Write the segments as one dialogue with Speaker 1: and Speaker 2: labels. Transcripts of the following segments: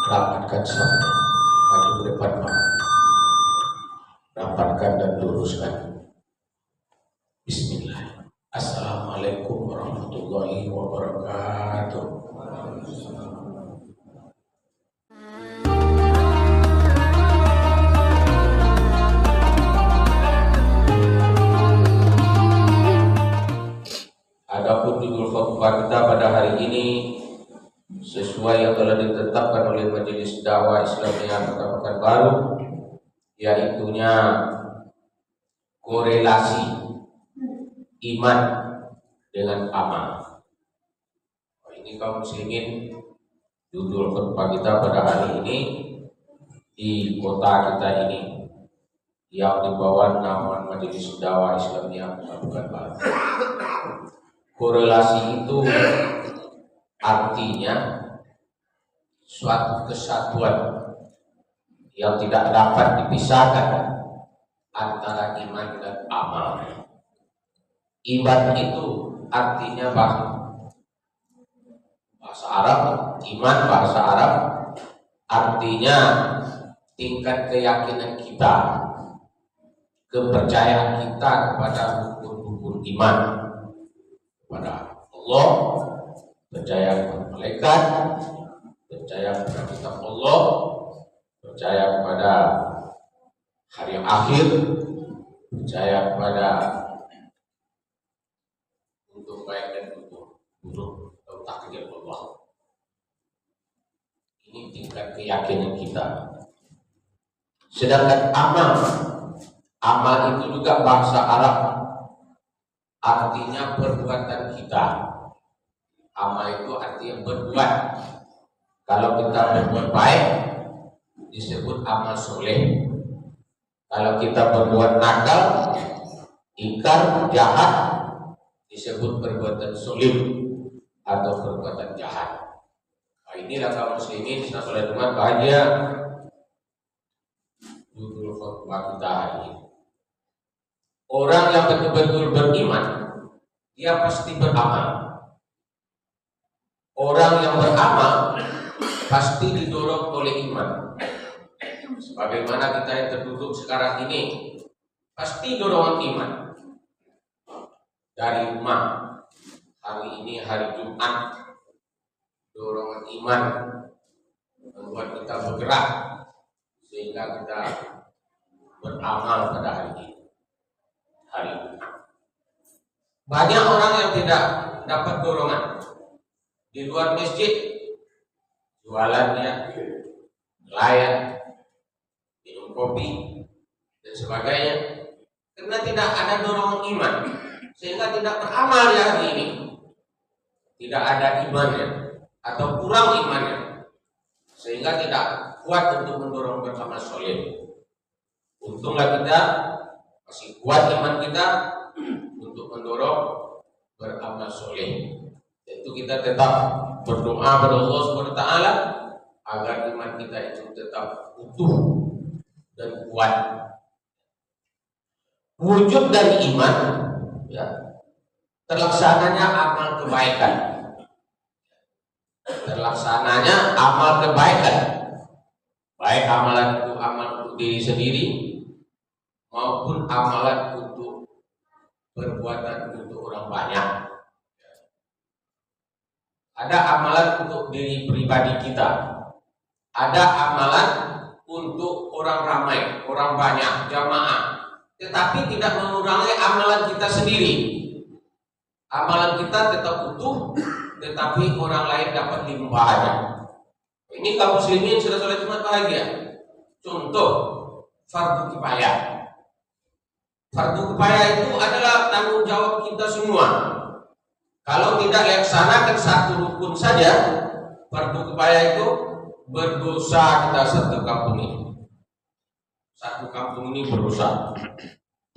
Speaker 1: rapatkan safnya, maju ke depan Pak. Rapatkan dan luruskan. Bismillah. Assalamualaikum warahmatullahi wabarakatuh. Adapun judul khutbah kita pada hari ini sesuai yang telah ditetapkan oleh Majelis Dakwah Islamiyah Kota Pekanbaru, yaitunya korelasi iman dengan amal. Ini kaum muslimin, judul khutbah kita pada hari ini di kota kita ini yang dibawa nama Majelis Dakwah Islamiyah Kota Pekanbaru. Korelasi itu artinya suatu kesatuan yang tidak dapat dipisahkan antara iman dan amal. Iman itu artinya bahasa Arab, iman bahasa Arab artinya tingkat keyakinan kita, kepercayaan kita kepada rukun-rukun iman, kepada Allah, percaya kepada malaikat, percaya kepada kitab Allah, percaya kepada hari yang akhir, percaya kepada untuk baik dan untuk buruk atau takdir Allah. Ini tingkat keyakinan kita. Sedangkan amal itu juga bahasa Arab, artinya perbuatan kita. Amal itu artinya berbuat. Kalau kita berbuat baik disebut amal soleh. Kalau kita berbuat nakal, ingkar, jahat disebut perbuatan solim atau perbuatan jahat. Nah, inilah kaum muslimin salat Jumat bahagia. Judul khutbah kita hari ini. Orang yang betul-betul beriman, dia pasti beramal. Orang yang beramal pasti didorong oleh iman. Sebagaimana kita yang terduduk sekarang ini, pasti dorongan iman. Dari rumah, hari ini hari Jumat, dorongan iman membuat kita bergerak sehingga kita beramal pada hari ini, hari Jumat. Banyak orang yang tidak dapat dorongan di luar masjid, jualannya, nelayan, minum kopi dan sebagainya, karena tidak ada dorongan iman, sehingga tidak beramal ya hari ini, tidak ada imannya atau kurang imannya, sehingga tidak kuat untuk mendorong beramal soleh. Untunglah kita masih kuat iman kita untuk mendorong beramal soleh. Itu kita tetap berdoa kepada Allah SWT agar iman kita itu tetap utuh dan kuat. Wujud dari iman, ya, terlaksananya amal kebaikan. Terlaksananya amal kebaikan, baik amalan itu amal untuk diri sendiri maupun amalan untuk perbuatan untuk orang banyak. Ada amalan untuk diri pribadi kita, ada amalan untuk orang ramai, orang banyak, jamaah, tetapi tidak mengurangi amalan kita sendiri. Amalan kita tetap utuh, tetapi orang lain dapat limpahannya. Ini kaum muslimin sudah sholat Jumat bahagia. Contoh fardu kifayah. Fardu kifayah itu adalah tanggung jawab kita semua. Kalau tidak laksanakan satu rukun saja, fardu kifayah itu berdosa kita satu kampung ini. Satu kampung ini berdosa,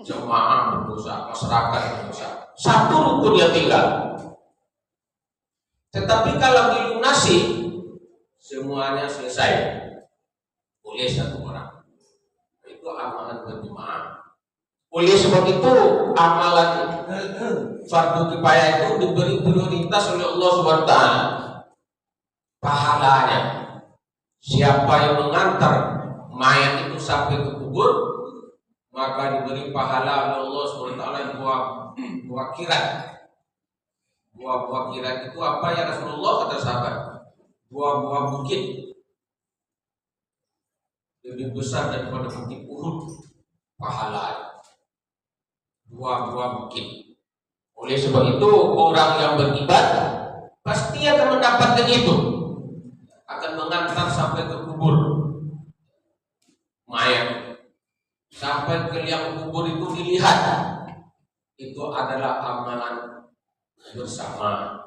Speaker 1: jemaah berdosa, masyarakat berdosa. Satu rukun yang tinggal. Tetapi kalau dilunasi, semuanya selesai oleh satu orang. Itu amalan berjemaah. Oleh sebab itu amalan fardu kifayah itu diberi prioritas oleh Allah SWT. Pahalanya Siapa yang mengantar mayat itu sampai ke kubur, maka diberi pahala oleh Allah SWT buah kirat. Buah kirat itu apa ya Rasulullah, kata sahabat? Buah-buah bukit lebih besar daripada bukit Uhud pahala. Buah-buah bukit. Oleh sebab itu orang yang beribadah pasti akan mendapatkan itu, akan mengantar sampai ke kubur mayat, sampai ke liang kubur itu dilihat. Itu adalah amalan bersama.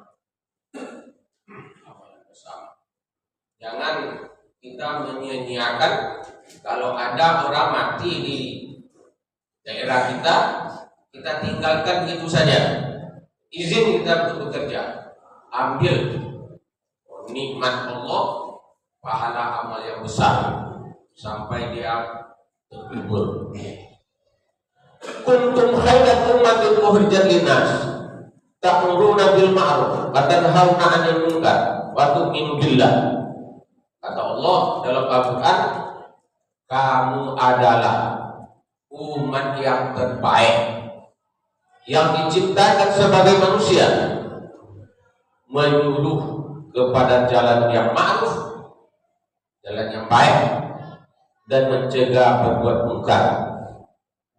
Speaker 1: Amalan bersama. Jangan kita menyia-nyiakan kalau ada orang mati di daerah kita, kita tinggalkan begitu saja. Izin kita untuk bekerja, ambil nikmat Allah, pahala amal yang besar sampai dia terkubur. Kuntum khairan ummatin ukhrijat linnas ta'muruna bil ma'ruf wa tanhauna 'anil munkar wa tu'minu billah. Kata Allah dalam Al-Qur'an, kamu adalah umat yang terbaik yang diciptakan sebagai manusia, menyuruh kepada jalan yang ma'ruf, jalan yang baik, dan mencegah berbuat munkar,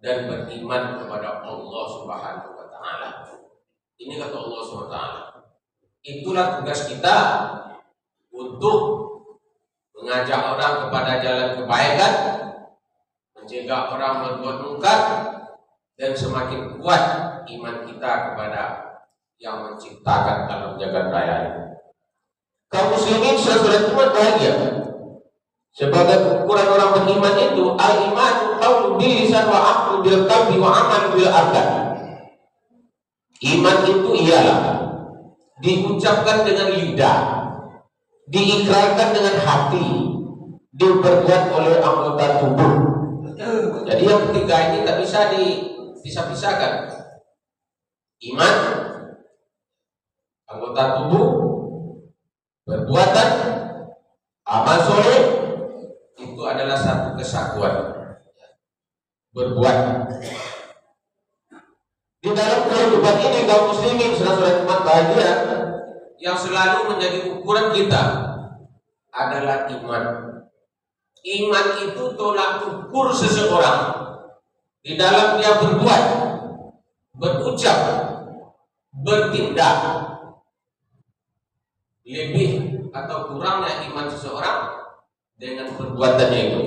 Speaker 1: dan beriman kepada Allah Subhanahu wa taala. Ini kata Allah Subhanahu wa taala. Itulah tugas kita untuk mengajak orang kepada jalan kebaikan, mencegah orang berbuat munkar, dan semakin kuat iman kita kepada yang menciptakan alam jagat raya ini. Kaum muslimin saudara umat bahagia. Sebagai ukuran orang beriman itu, al-iman qaulun bil lisan wa aqlun bil qalbi wa amal bil arkan. Iman itu ialah diucapkan dengan lidah, diikrarkan dengan hati, diperbuat oleh anggota tubuh. Jadi yang ketiga ini tak bisa dipisah-pisahkan. Iman, anggota tubuh, perbuatan, amal soleh, itu adalah satu kesatuan. Berbuat. Di dalam kehidupan ini kaum muslimin saudara umat bahagia, yang selalu menjadi ukuran kita adalah iman. Iman itu tolak ukur seseorang di dalam dia berbuat, berucap, bertindak. Lebih atau kurangnya iman seseorang dengan perbuatannya itu.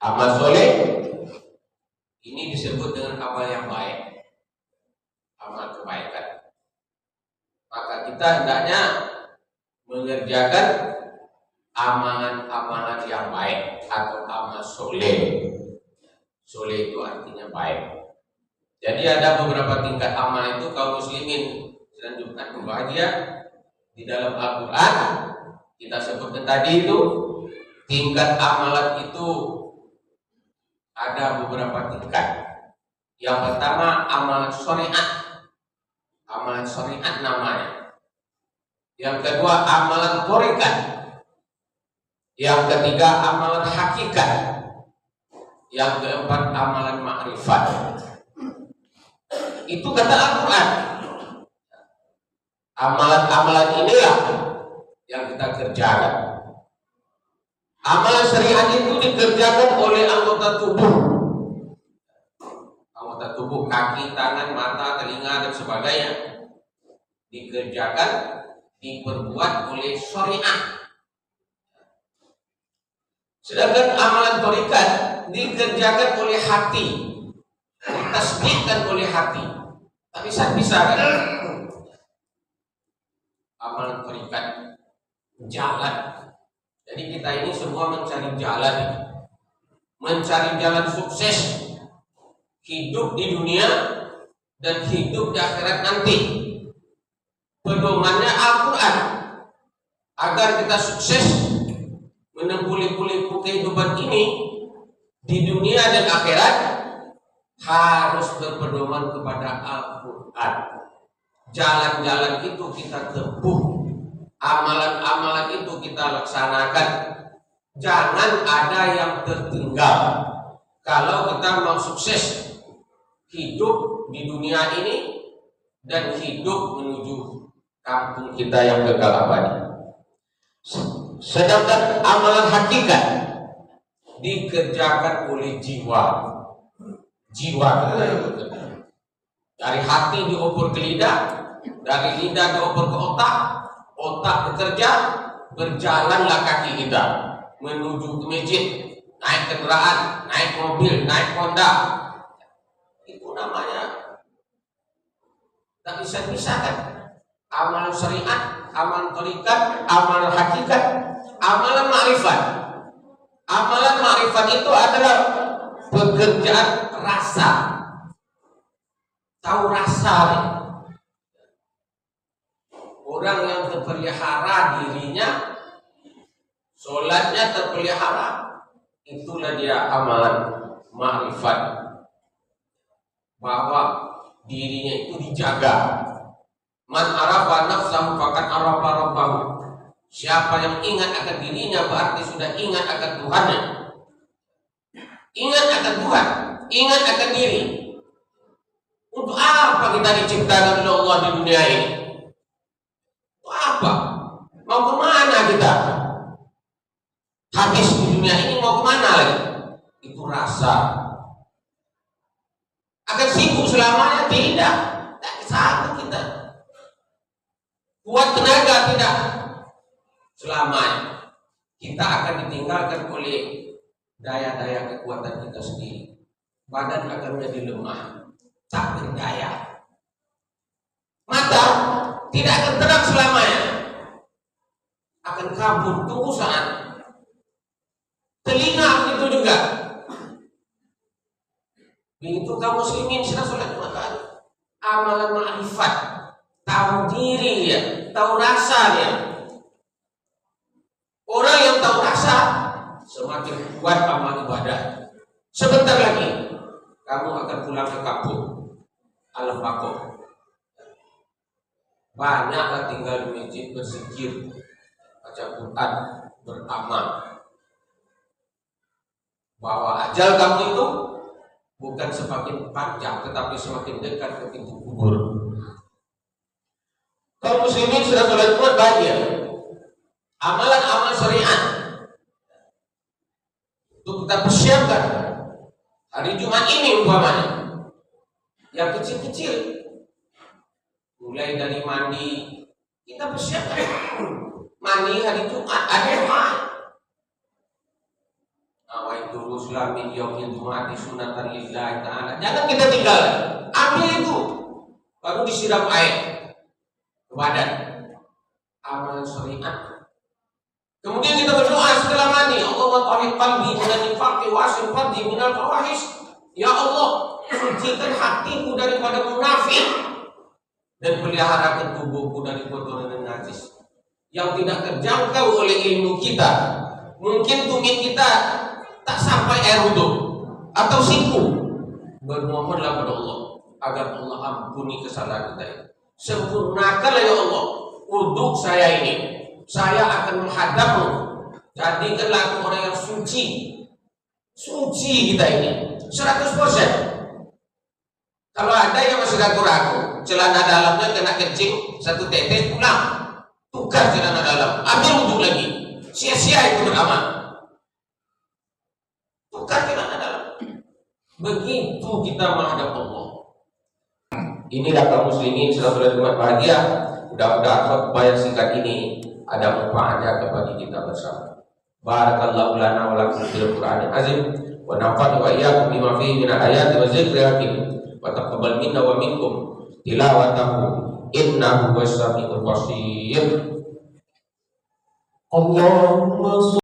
Speaker 1: Amal soleh ini disebut dengan amal yang baik, amal kebaikan. Maka kita hendaknya mengerjakan amalan-amalan yang baik atau amal soleh. Soleh itu artinya baik. Jadi ada beberapa tingkat amal itu kaum muslimin selanjutnya berbahagia. Di dalam Al-Quran kita sebutkan tadi itu tingkat amalan itu ada beberapa tingkat. Yang pertama amalan syariat, amalan syariat namanya. Yang kedua amalan thariqat. Yang ketiga amalan hakikat. Yang keempat amalan ma'rifat. Itu kata Al-Quran. Amalan-amalan inilah yang kita kerjakan. Amalan syariat itu dikerjakan oleh anggota tubuh. Anggota tubuh, kaki, tangan, mata, telinga, dan sebagainya. Dikerjakan, diperbuat oleh syariat. Sedangkan amalan thariqat dikerjakan oleh hati, ditasbihkan oleh hati. Tak bisa kan? Amalan thariqat jalan. Jadi kita ini semua mencari jalan sukses hidup di dunia dan hidup di akhirat nanti. Pedomannya Al-Quran agar kita sukses menempuh liku-liku kehidupan ini di dunia dan akhirat harus berpedoman kepada Al-Quran. Jalan-jalan itu kita tempuh, amalan-amalan itu kita kita laksanakan. Jangan ada yang tertinggal. Kalau kita mau sukses hidup di dunia ini dan hidup menuju kampung kita yang kekal abadi. Sedangkan amalan hakikat dikerjakan oleh jiwa. Jiwa kita yang bekerja. Dari hati dioper ke lidah, dari lidah dioper ke otak, otak bekerja, berjalanlah kaki kita menuju ke masjid, naik kendaraan, naik mobil, naik Honda. Itu namanya tak bisa dipisahkan. Amalan syariat, amalan thariqat, amalan hakikat, amalan ma'rifat. Amalan ma'rifat itu adalah pekerjaan rasa. Tahu rasa nih. Orang yang terpelihara dirinya, sholatnya terpelihara, itulah dia amalan ma'rifat. Bahwa dirinya itu dijaga. Man arafa nafsahu faqad arafa rabbahu. Siapa yang ingat akan dirinya berarti sudah ingat akan Tuhannya. Ingat akan Tuhan, ingat akan diri. Untuk apa kita diciptakan oleh Allah di dunia ini? Untuk apa? Mau kemana kita? Habis di dunia ini mau kemana lagi? Itu rasa. Akan sibuk selamanya? Tidak. Tak sanggup kita. Kuat tenaga? Tidak. Selamanya. Kita akan ditinggalkan oleh daya-daya kekuatan kita sendiri. Badan akan menjadi lemah, tak berdaya. Mata tidak akan terang selamanya, akan kabur tunggu saat. Telinga begitu juga. Begitu kaum muslimin sudah sholat mata. Amalan ma'rifat, tahu diri dia, tahu rasa dia. Orang yang tahu rasa semakin kuat amal ibadah. Sebentar lagi kamu akan pulang ke kampung Al-Baqarah. Banyaklah tinggal di masjid berzikir, baca Quran, beramal. Bahwa ajal kamu itu bukan semakin panjang, tetapi semakin dekat ke pintu kubur. Kaum muslimin sudah sholat Jumat bahagia. Amalan-amalan syariat untuk kita persiapkan hari Jumat ini umpamanya. Yang kecil-kecil, mulai dari mandi, kita persiapkan. Mandi hari Jumat ada doa. Awaitu rusula min yaumil jum'ati sunatan lillahi ta'ala. Jangan kita tinggal. Ambil itu. Baru disiram air ke badan. Amalan syariat. Kemudian kita berdoa setelah mandi, Allahumma tahhir qalbi minal nifaqi wasil farji minal fawahish. Ya Allah, sucikan hatiku daripada munafik dan peliharakan tubuhku dari kotoran dan najis yang tidak terjangkau oleh ilmu kita. Mungkin tumit kita tak sampai air wudu atau siku. Bermohonlah pada Allah agar Allah ampuni kesalahan kita. Sempurnakanlah ya Allah wudu saya ini. Saya akan menghadapmu. Jadikanlah aku orang yang suci. Suci kita ini 100%. Kalau ada yang masih ragu-ragu, celana dalamnya kena kencing, satu tetes pulang, tukar celana dalam, ambil wudhu lagi. Sia-sia itu beramal. Tukar celana dalam. Begitu kita menghadap Allah. Inilah kaum muslimin saudara Jumat bahagia. Mudah-mudahan khutbah yang singkat ini ada manfaatnya kepada kita bersama. Barakallahu lana wa lakum fil Qur'anil azim wa nafa'ani wa iyyakum bima fihi min ayati wa dzikril hakim wa taqabbal minna wa minkum tilawatahu innahu was-sami'ul basir. Allahumma